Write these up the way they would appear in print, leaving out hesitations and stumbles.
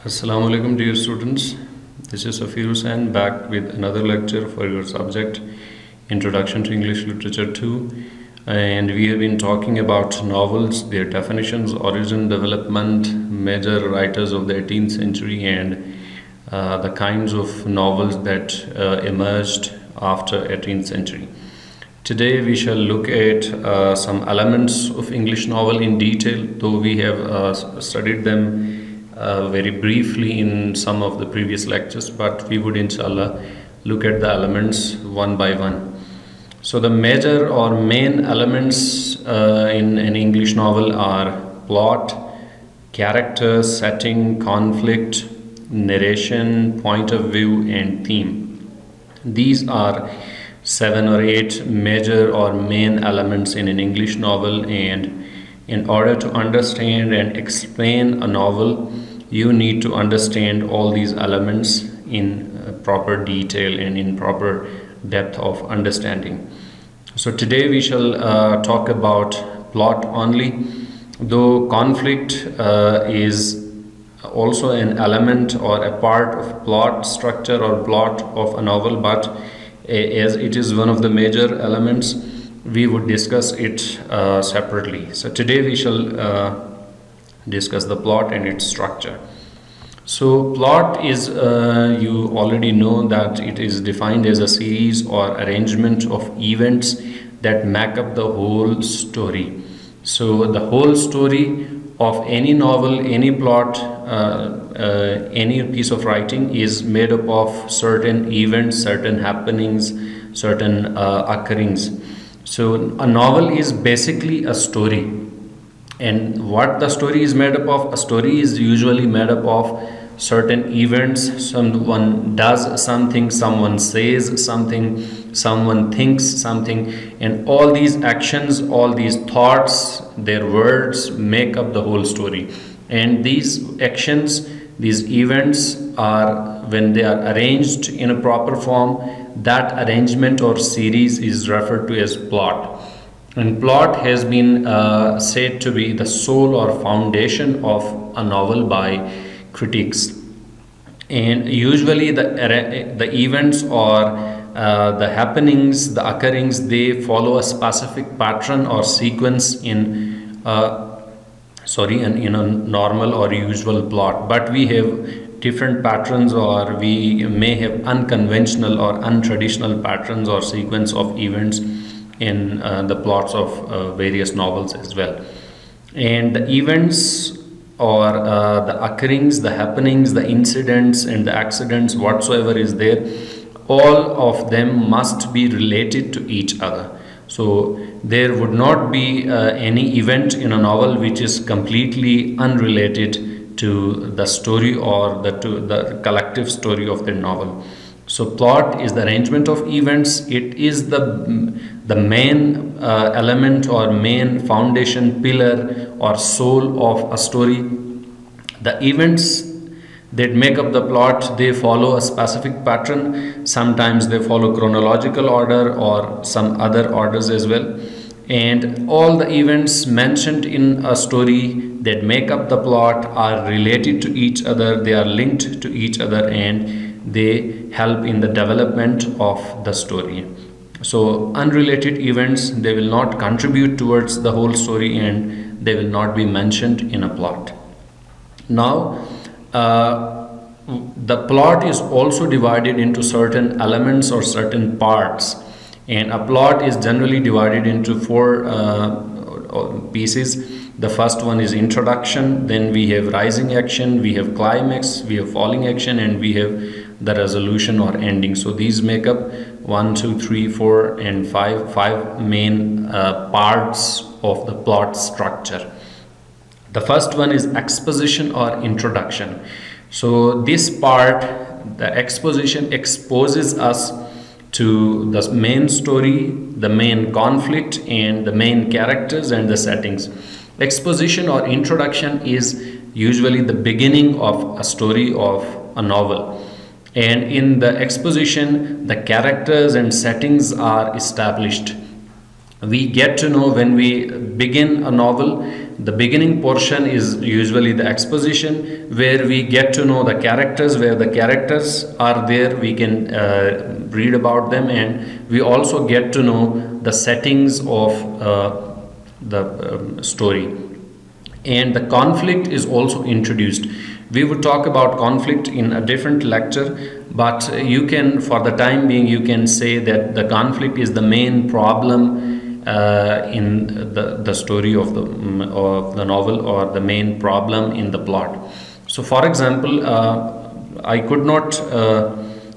Assalamu alaikum dear students. This is Safir Hussain back with another lecture for your subject Introduction to English Literature 2, and we have been talking about novels, their definitions, origin, development, major writers of the 18th century, and the kinds of novels that emerged after 18th century. Today we shall look at some elements of English novel in detail, though we have studied them very briefly in some of the previous lectures, but we would inshallah look at the elements one by one. So the major or main elements in an English novel are plot, character, setting, conflict, narration, point of view, and theme. These are 7 or 8 major or main elements in an English novel, and in order to understand and explain a novel, you need to understand all these elements in proper detail and in proper depth of understanding. So today we shall talk about plot only, though conflict is also an element or a part of plot structure or plot of a novel, but as it is one of the major elements, we would discuss it separately. So today we shall discuss the plot and its structure. So plot is, you already know that it is defined as a series or arrangement of events that make up the whole story. So the whole story of any novel, any plot, any piece of writing is made up of certain events, certain happenings, certain occurrings. So a novel is basically a story. And what the story is made up of? A story is usually made up of certain events. Someone does something, someone says something, someone thinks something, and all these actions, all these thoughts, their words make up the whole story. And these actions, these events are, when they are arranged in a proper form, that arrangement or series is referred to as plot. And plot has been said to be the soul or foundation of a novel by critics. And usually the events or the happenings, the occurrings, they follow a specific pattern or sequence in in a normal or usual plot. But we have different patterns, or we may have unconventional or untraditional patterns or sequence of events in the plots of various novels as well. And the events or the occurrings, the happenings, the incidents and the accidents, whatsoever is there, all of them must be related to each other. So there would not be any event in a novel which is completely unrelated to the story or to the collective story of the novel. So plot is the arrangement of events. It is the main element or main foundation, pillar or soul of a story. The events that make up the plot, they follow a specific pattern. Sometimes they follow chronological order or some other orders as well. And all the events mentioned in a story that make up the plot are related to each other. They are linked to each other, and they help in the development of the story. So unrelated events, they will not contribute towards the whole story, and they will not be mentioned in a plot. Now the plot is also divided into certain elements or certain parts, and a plot is generally divided into 4 pieces. The first one is introduction, then we have rising action, we have climax, we have falling action, and we have the resolution or ending. So these make up 1, 2, 3, 4 and 5 main parts of the plot structure. The first one is exposition or introduction. So this part, the exposition, exposes us to the main story, the main conflict, and the main characters and the settings. Exposition or introduction is usually the beginning of a story of a novel. And in the exposition, the characters and settings are established. We get to know when we begin a novel. The beginning portion is usually the exposition, where we get to know the characters, where the characters are there, we can read about them, and we also get to know the settings of the story. And the conflict is also introduced. We would talk about conflict in a different lecture, but you can, for the time being, you can say that the conflict is the main problem in the story of the novel, or the main problem in the plot. So for example, I could not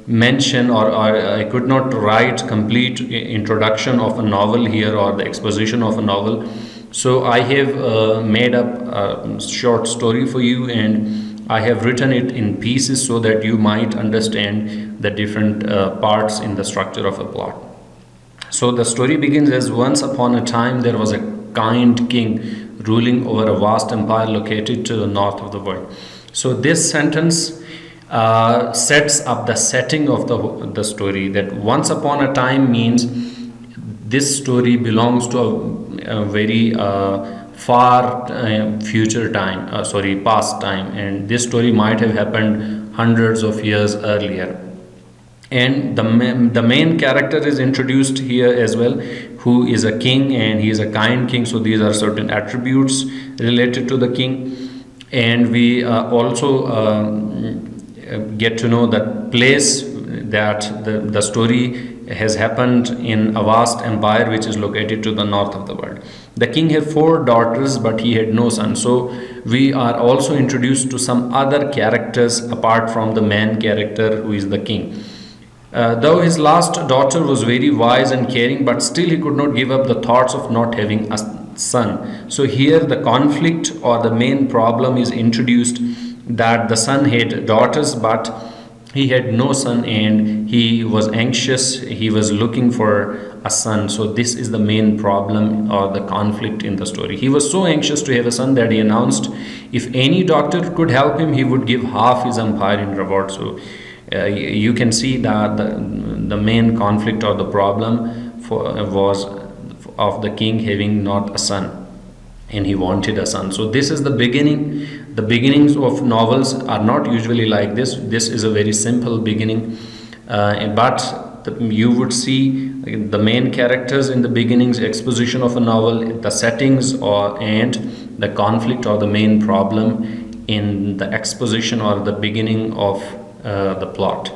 mention, or I could not write complete introduction of a novel here, or the exposition of a novel. So I have made up a short story for you, and I have written it in pieces so that you might understand the different parts in the structure of a plot. So the story begins as: once upon a time there was a kind king ruling over a vast empire located to the north of the world. So this sentence sets up the setting of the story, that once upon a time means this story belongs to a very far future time, past time, and this story might have happened hundreds of years earlier. And the main character is introduced here as well, who is a king, and he is a kind king. So these are certain attributes related to the king. And we also get to know the place that the story has happened in a vast empire which is located to the north of the world. The king had 4 daughters, but he had no son. So we are also introduced to some other characters apart from the main character, who is the king. Though his last daughter was very wise and caring, but still he could not give up the thoughts of not having a son. So here the conflict, or the main problem, is introduced, that the son had daughters, but he had no son, and he was anxious, he was looking for a son. So this is the main problem, or the conflict in the story. He was so anxious to have a son that he announced if any doctor could help him, he would give half his empire in reward. So you can see that the main conflict, or the problem was of the king having not a son, and he wanted a son. So this is the beginning. The beginnings of novels are not usually like this. This is a very simple beginning, but you would see the main characters in the beginnings, exposition of a novel, the settings, and the conflict, or the main problem in the exposition, or the beginning of the plot.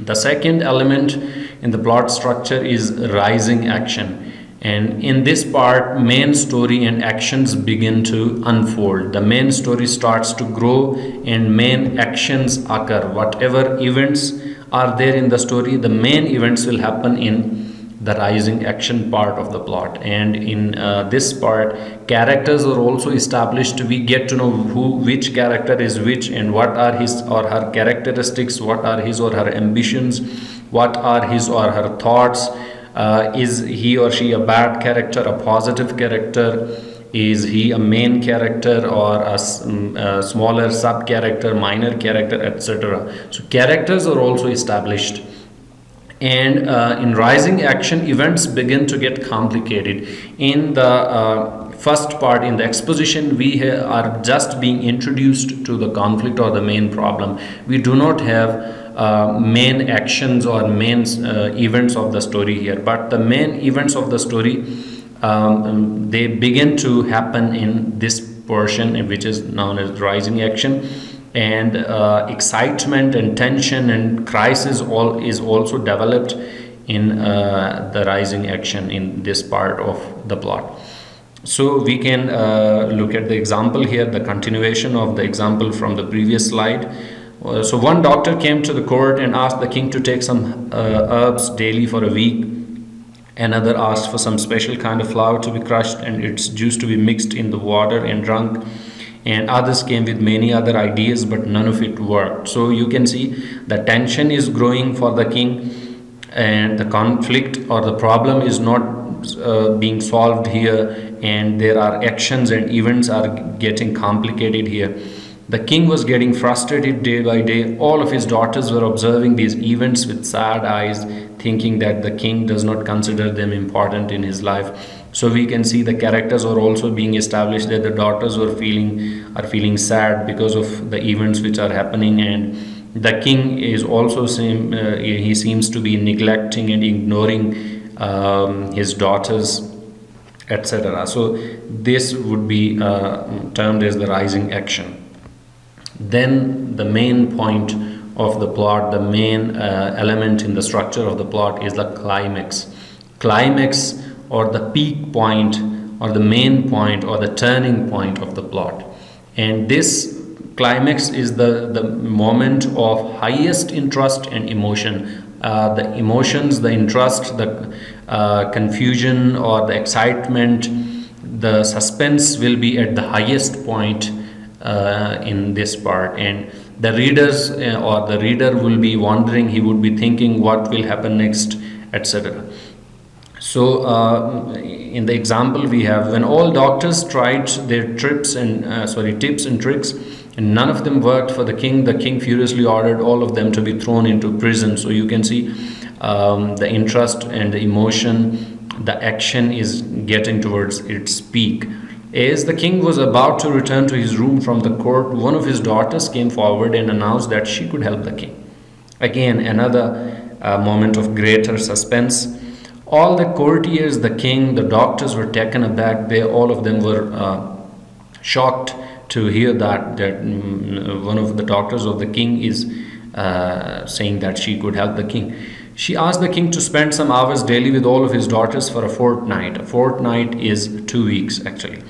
The second element in the plot structure is rising action, and in this part main story and actions begin to unfold. The main story starts to grow and main actions occur. Whatever events are there in the story, the main events will happen in the rising action part of the plot. And in this part, characters are also established. We get to know which character is which, and what are his or her characteristics, what are his or her ambitions, what are his or her thoughts. Is he or she a bad character, a positive character? Is he a main character, or a smaller sub character, minor character, etc.? So characters are also established. And in rising action, events begin to get complicated. In the first part, in the exposition, we are just being introduced to the conflict, or the main problem. We do not have main actions or main events of the story here, but the main events of the story, they begin to happen in this portion, which is known as rising action. And excitement and tension and crisis is also developed in the rising action in this part of the plot. So we can look at the example here, the continuation of the example from the previous slide. So one doctor came to the court and asked the king to take some herbs daily for a week. Another asked for some special kind of flour to be crushed and its juice to be mixed in the water and drunk. And others came with many other ideas, but none of it worked. So you can see the tension is growing for the king, and the conflict or the problem is not being solved here, and there are actions and events are getting complicated here. The king was getting frustrated day by day. All of his daughters were observing these events with sad eyes, thinking that the king does not consider them important in his life. So we can see the characters are also being established, that the daughters are feeling sad because of the events which are happening, and the king is also he seems to be neglecting and ignoring his daughters, etc. So this would be termed as the rising action. Then the main point of the plot, the main element in the structure of the plot is the climax. Climax, or the peak point, or the main point, or the turning point of the plot. And this climax is the moment of highest interest and emotion. The emotions, the interest, the confusion or the excitement, the suspense will be at the highest point in this part, and the readers or the reader will be wondering, he would be thinking what will happen next, etc. So in the example we have, when all doctors tried their tips and tricks, and none of them worked for the king furiously ordered all of them to be thrown into prison. So you can see the interest and the emotion, the action is getting towards its peak. As the king was about to return to his room from the court, one of his daughters came forward and announced that she could help the king. Again, another moment of greater suspense. All the courtiers, the king, the doctors were taken aback. All of them were shocked to hear that one of the daughters of the king is saying that she could help the king. She asked the king to spend some hours daily with all of his daughters for a fortnight. A fortnight is 2 weeks actually.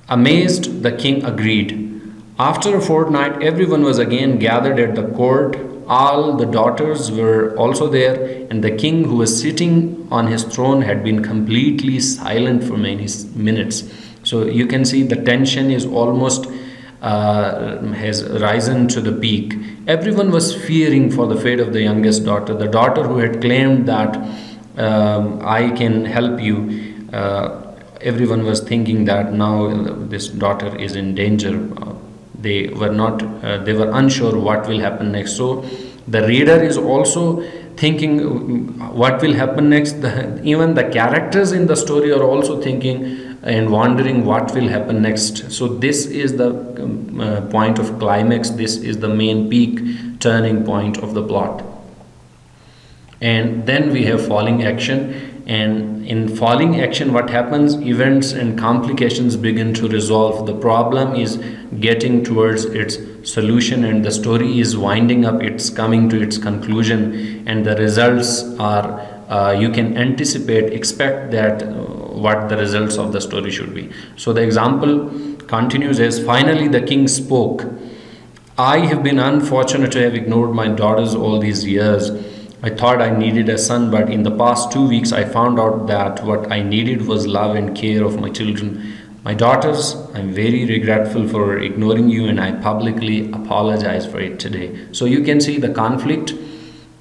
Amazed, the king agreed. After a fortnight, everyone was again gathered at the court. All the daughters were also there, and the king, who was sitting on his throne, had been completely silent for many minutes. So you can see the tension is almost has risen to the peak. Everyone was fearing for the fate of the youngest daughter, the daughter who had claimed that I can help you. Everyone was thinking that now this daughter is in danger. They were unsure what will happen next. So the reader is also thinking what will happen next. Even the characters in the story are also thinking and wondering what will happen next. So this is the point of climax. This is the main peak turning point of the plot. And then we have falling action. And in falling action, what happens? Events and complications begin to resolve. The problem is getting towards its solution, and the story is winding up, it's coming to its conclusion, and the results are you can expect that what the results of the story should be. So the example continues as, finally the king spoke. I have been unfortunate to have ignored my daughters all these years. I thought I needed a son, but in the past 2 weeks I found out that what I needed was love and care of my children. My daughters, I'm very regretful for ignoring you, and I publicly apologize for it today. So you can see the conflict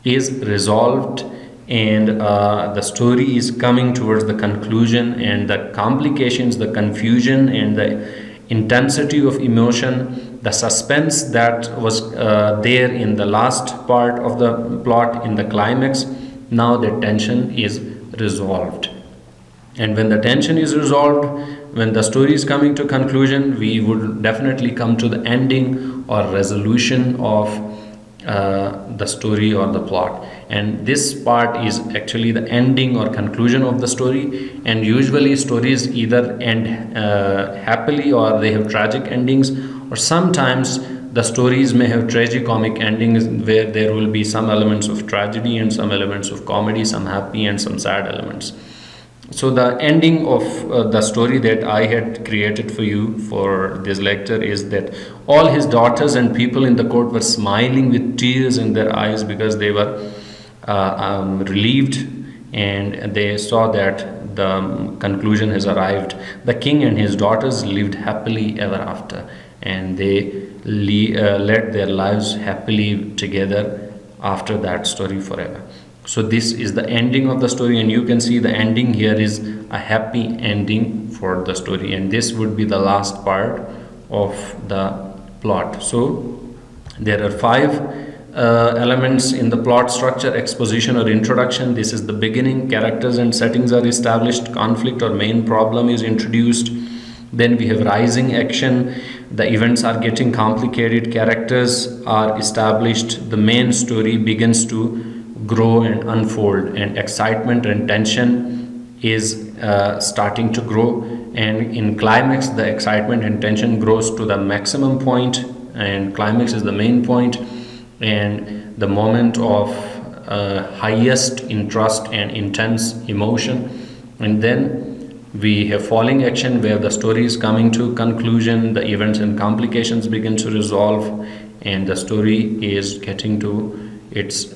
is resolved, and the story is coming towards the conclusion, and the complications, the confusion, and the intensity of emotion, the suspense that was there in the last part of the plot, in the climax, now the tension is resolved. And when the tension is resolved, when the story is coming to conclusion, we would definitely come to the ending or resolution of the story or the plot. And this part is actually the ending or conclusion of the story. And usually stories either end happily, or they have tragic endings, or sometimes the stories may have tragicomic endings where there will be some elements of tragedy and some elements of comedy, some happy and some sad elements. So the ending of the story that I had created for you for this lecture is that all his daughters and people in the court were smiling with tears in their eyes, because they were relieved, and they saw that the conclusion has arrived. The king and his daughters lived happily ever after, and they led their lives happily together after that story forever. So this is the ending of the story, and you can see the ending here is a happy ending for the story, and this would be the last part of the plot. So there are five elements in the plot structure: exposition or introduction. This is the beginning. Characters and settings are established. Conflict or main problem is introduced. Then we have rising action. The events are getting complicated. Characters are established. The main story begins to grow and unfold, and excitement and tension is starting to grow. And in climax, the excitement and tension grows to the maximum point, and climax is the main point and the moment of highest interest and intense emotion. And then we have falling action, where the story is coming to conclusion, the events and complications begin to resolve, and the story is getting to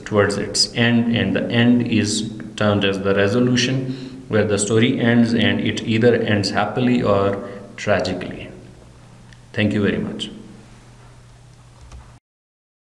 towards its end, and the end is termed as the resolution, where the story ends and it either ends happily or tragically. Thank you very much.